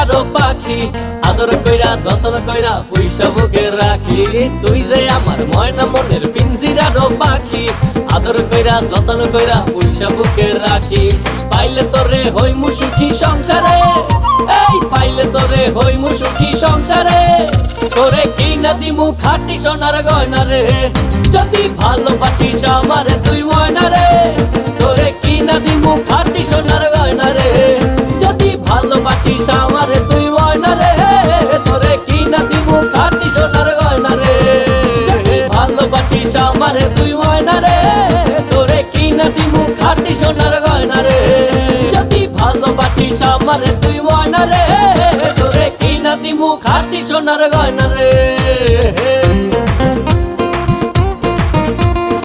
পিঞ্জিরারও পাখি, আদর কইরা যতন কইরা পয়সা বুকে রাখি। তুই যে আমার ময়না মনের পিঞ্জিরারও পাখি, আদর কইরা যতন কইরা পয়সা বুকে রাখি। পাইলে তোরে হইমু সুখী সংসারে, এই পাইলে তোরে হইমু সুখী সংসারে। তোরে কিনা দিমু খাঁটি সোনার গয়না রে, যদি ভালোবাসিস আমারে তুই ময়না রে। তোরে কিনা দিমু খাঁটি সোনার গয়না রে, যদি ভালোবাসিস আমারে তুই ময়না রে। তোরে কিনা দিমু খাঁটি সোনার গয়না রে, যদি ভালোবাসিস আমারে তুই ময়না রে। তোরে কিনা দিমু খাঁটি সোনার গয়না রে, যদি ভালোবাসিস আমারে তুই ময়না রে। তোরে কিনা দিমু খাঁটি সোনার গয়না রে।